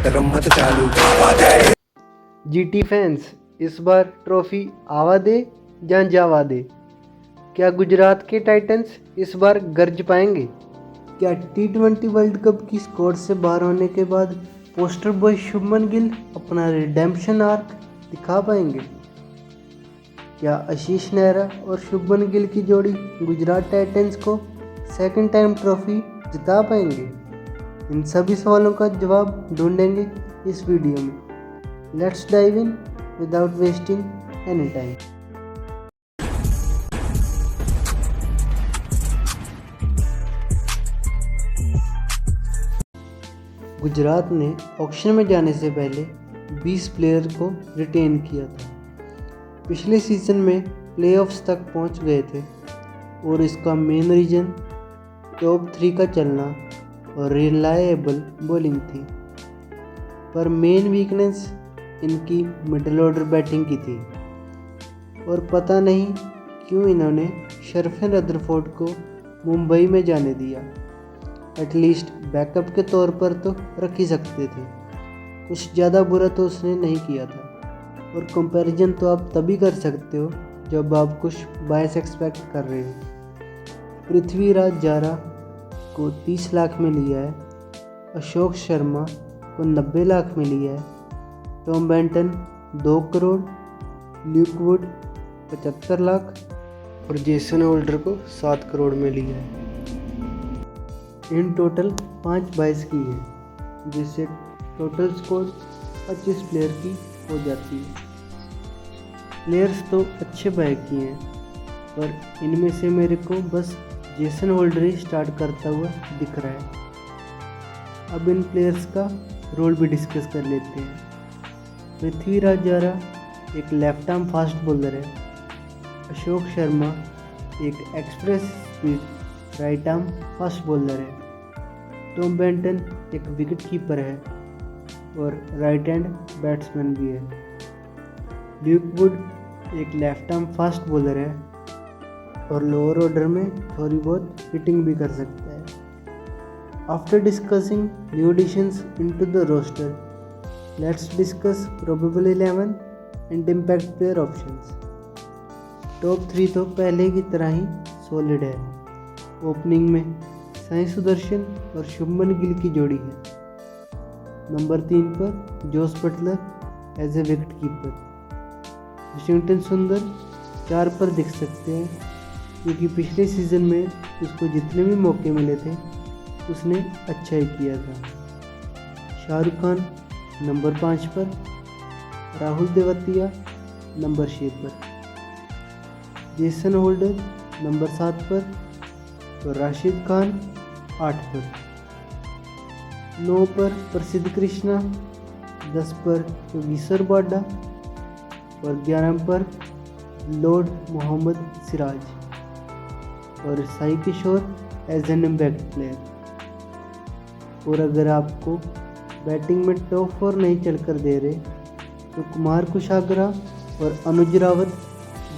रम्मत चालू। GT fans इस बार trophy आवा दे या जावा दे। क्या गुजरात के टाइटंस इस बार गरज पाएंगे? क्या T20 वर्ल्ड कप की स्क्वाड से बाहर होने के बाद पोस्टर बॉय शुभमन गिल अपना रिडेम्पशन आर्क दिखा पाएंगे? क्या आशीष नेहरा और शुभमन गिल की जोड़ी गुजरात टाइटंस को सेकंड टाइम ट्रॉफी जिता पाएंगे? इन सभी सवालों का जवाब ढूंढेंगे इस वीडियो में। Let's dive in without wasting any time. Gujarat ने ऑक्शन में जाने से पहले 20 प्लेयर को रिटेन किया था। पिछले सीज़न में प्लेऑफ्स तक पहुंच गए थे और इसका मेन रीज़न टॉप 3 का चलना और रिलायबल बॉलिंग थी, पर मेन वीकनेस इनकी मिडिल ऑर्डर बैटिंग की थी। और पता नहीं क्यों इन्होंने शर्फिन रदरफोर्ड को मुंबई में जाने दिया। एटलीस्ट बैकअप के तौर पर तो रख ही सकते थे, कुछ ज़्यादा बुरा तो उसने नहीं किया था। और कंपैरिजन तो आप तभी कर सकते हो जब आप कुछ बायस एक्सपेक्ट कर रहे हो। पृथ्वीराज जारा को 30 लाख में लिया है, अशोक शर्मा को 90 लाख में लिया है, Tom Benton 2 crore, Luke Wood 75 lakh और जेसन होल्डर को 7 करोड़ में लिया है। इन टोटल 5 बाइस की है, जिससे टोटल स्कोर 25 प्लेयर की हो जाती है। प्लेयर्स तो अच्छे बाय किए हैं, पर इनमें से मेरे को बस जेसन होल्डर ही स्टार्ट करता हुआ दिख रहा है। अब इन प्लेयर्स का रोल भी डिस्कस कर लेते हैं। पृथ्वीराज जारा एक लेफ्ट आर्म फास्ट बॉलर है। अशोक शर्मा एक express speed right arm fast bowler है। टॉम बेंटन एक विकेट कीपर है और राइट हैंड बैट्समैन भी है। ल्यूक वुड एक लेफ्ट आर्म फास्ट बॉलर है और लोअर ऑर्डर में थोड़ी बहुत हिटिंग भी कर सकता है। After discussing new additions into the roster, let's discuss probable 11 and impact player options. Top 3 तो पहले की तरह ही सॉलिड है। ओपनिंग में साई सुदर्शन और शुभमन गिल की जोड़ी है। नंबर 3 पर Jos Buttler as a wicket keeper. Washington Sundar 4 पर दिख सकते हैं, क्योंकि पिछले सीज़न में उसको जितने भी मौके मिले थे उसने अच्छा ही किया था। शाहरुख खान नंबर 5 पर, राहुल तेवतिया नंबर 6 पर, जेसन होल्डर नंबर 7 पर और राशिद खान 8 पर। 9 पर प्रसिद्ध कृष्णा, 10 पर योगेश्वर बाडा और 11 पर लॉर्ड मोहम्मद सिराज और साई किशोर एज एन इम्पैक्ट प्लेयर। और अगर आपको बैटिंग में टॉप 4 नहीं चलकर दे रहे तो कुमार कुशाग्रा और अनुज रावत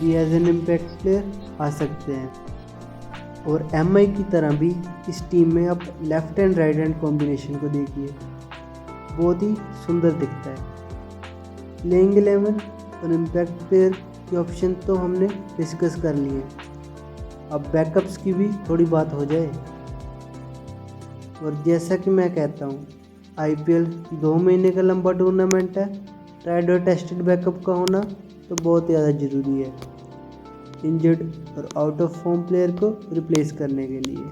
भी एज एन इम्पैक्ट प्लेयर आ सकते हैं। और MI की तरह भी इस टीम में आप left and right hand combination को देखिए, बहुत ही सुंदर दिखता है। प्लेइंग 11 और इम्पैक्ट प्लेयर के ऑप्शन तो हमने डिस्कस कर लिए, अब बैकअप्स की भी थोड़ी बात हो जाए। और जैसा कि मैं कहता हूँ, IPL 2 महीने का लंबा टूर्नामेंट है, ट्राइड और टेस्टेड बैकअप का होना तो बहुत ज़्यादा ज़रूरी है इंजर्ड और आउट ऑफ फॉर्म प्लेयर को रिप्लेस करने के लिए।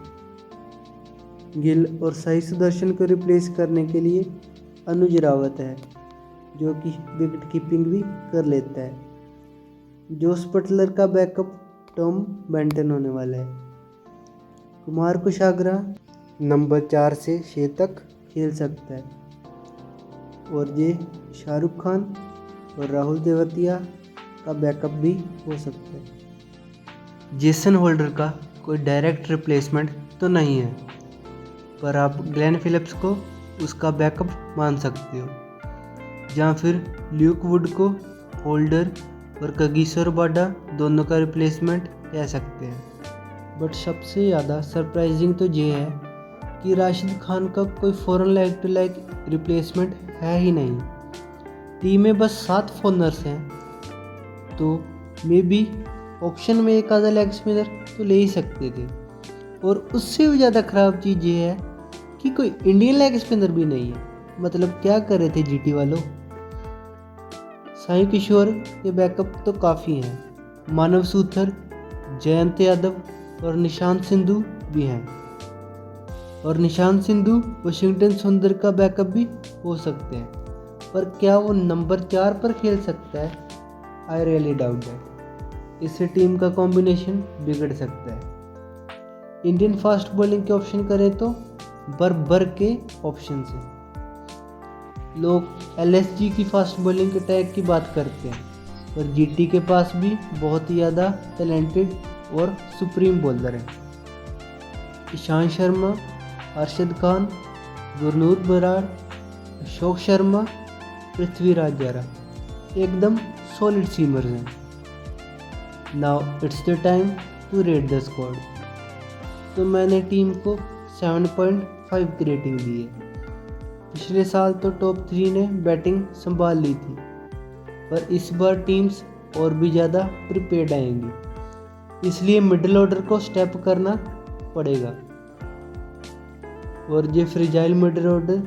गिल और साई सुदर्शन को रिप्लेस करने के लिए अनुज रावत है, जो कि विकेट कीपिंग भी कर लेता है। जोस बटलर का बैकअप टॉम बेंटन होने वाला है। कुमार कुशाग्रा नंबर 4 से 6 तक खेल सकता है और ये शाहरुख खान और राहुल तेवतिया का बैकअप भी हो सकता है। जेसन होल्डर का कोई डायरेक्ट रिप्लेसमेंट तो नहीं है, पर आप ग्लेन फिलिप्स को उसका बैकअप मान सकते हो, या फिर ल्यूक वुड को होल्डर और कगिसोर बाडा दोनों का रिप्लेसमेंट कह सकते हैं। बट सबसे ज़्यादा सरप्राइजिंग तो ये है कि राशिद खान का कोई foreign like to like replacement है ही नहीं। टीम में बस 7 फॉरनर्स हैं, तो मे बी ऑक्शन में एक आधा लेग स्पिनर तो ले ही सकते थे। और उससे भी ज़्यादा ख़राब चीज़ ये है कि कोई इंडियन लेग स्पिनर भी नहीं है। मतलब क्या कर रहे थे जीटी वालों। साई किशोर के बैकअप तो काफ़ी हैं, मानव सूथर, जयंत यादव और निशांत सिंधु भी हैं। और निशांत सिंधु वाशिंगटन सुंदर का बैकअप भी हो सकते हैं, पर क्या वो नंबर 4 पर खेल सकता है? I really doubt that. इससे टीम का कॉम्बिनेशन बिगड़ सकता है। इंडियन फास्ट बॉलिंग के ऑप्शन करें तो भर के ऑप्शन है। लोग एलएसजी की फास्ट बॉलिंग के टैग की बात करते हैं, पर जीटी के पास भी बहुत ही ज़्यादा टैलेंटेड और सुप्रीम बॉलर हैं। ईशांत शर्मा, अरशद खान, गुरनूर बराड़, अशोक शर्मा, पृथ्वीराज जारा एकदम सॉलिड सीमर्स हैं। Now it's the time to rate the squad. तो मैंने टीम को 7.5 की रेटिंग दी है। पिछले साल तो टॉप 3 ने बैटिंग संभाल ली थी, पर इस बार टीम्स और भी ज़्यादा प्रिपेयर्ड आएंगी, इसलिए मिडिल ऑर्डर को स्टेप करना पड़ेगा। और ये फ्रेजाइल मिडिल ऑर्डर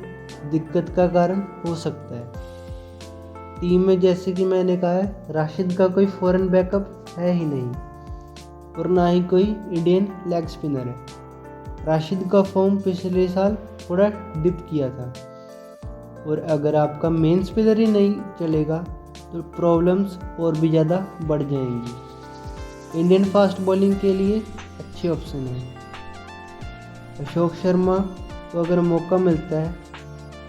दिक्कत का कारण हो सकता है। टीम में जैसे कि मैंने कहा है, राशिद का कोई फॉरेन बैकअप है ही नहीं और ना ही कोई इंडियन लेग स्पिनर है। राशिद का फॉर्म पिछले साल थोड़ा डिप किया था, और अगर आपका मेन स्पिनर ही नहीं चलेगा तो प्रॉब्लम्स और भी ज़्यादा बढ़ जाएंगी। इंडियन फास्ट बॉलिंग के लिए अच्छे ऑप्शन हैं। अशोक शर्मा को अगर मौका मिलता है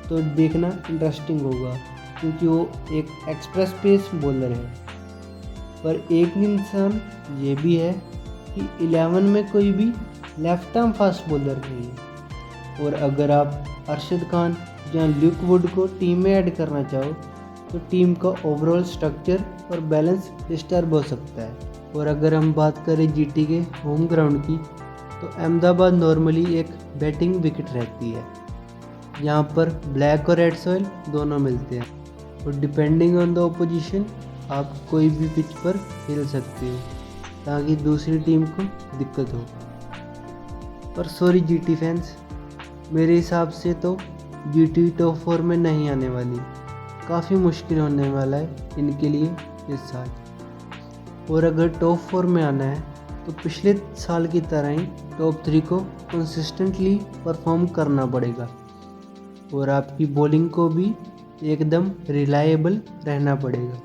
तो देखना इंटरेस्टिंग होगा, क्योंकि वो एक एक्सप्रेस पेस बॉलर है। पर एक इंसान ये भी है कि 11 में कोई भी लेफ्ट आर्म फास्ट बॉलर नहीं है। और अगर आप अरशद खान या ल्यूक वुड को टीम में ऐड करना चाहो तो टीम का ओवरऑल स्ट्रक्चर और बैलेंस डिस्टर्ब हो सकता है। और अगर हम बात करें जीटी के होम ग्राउंड की, तो अहमदाबाद नॉर्मली एक बैटिंग विकेट रहती है। यहाँ पर ब्लैक और रेड सॉइल दोनों मिलते हैं, और डिपेंडिंग ऑन द ओपोजिशन आप कोई भी पिच पर खेल सकते हो ताकि दूसरी टीम को दिक्कत हो। पर सॉरी जीटी फैंस, मेरे हिसाब से तो जीटी टॉप 4 में नहीं आने वाली। काफ़ी मुश्किल होने वाला है इनके लिए इस साल। और अगर टॉप 4 में आना है तो पिछले साल की तरह ही टॉप 3 को कंसिस्टेंटली परफॉर्म करना पड़ेगा, और आपकी बॉलिंग को भी एकदम रिलायबल रहना पड़ेगा।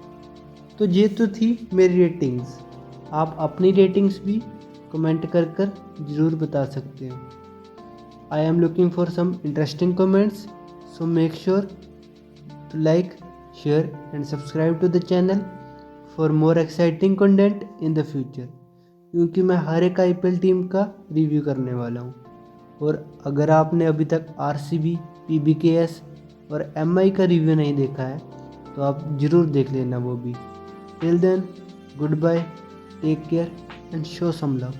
तो ये तो थी मेरी रेटिंग्स। आप अपनी रेटिंग्स भी कमेंट कर ज़रूर बता सकते हो। I am looking for some interesting comments, so make sure to like, share and subscribe to the channel for more exciting content in the future, क्योंकि मैं हर एक IPL टीम का रिव्यू करने वाला हूँ। और अगर आपने अभी तक RCB, PBKS और MI का रिव्यू नहीं देखा है तो आप ज़रूर देख लेना वो भी। Till then, goodbye, take care and show some love.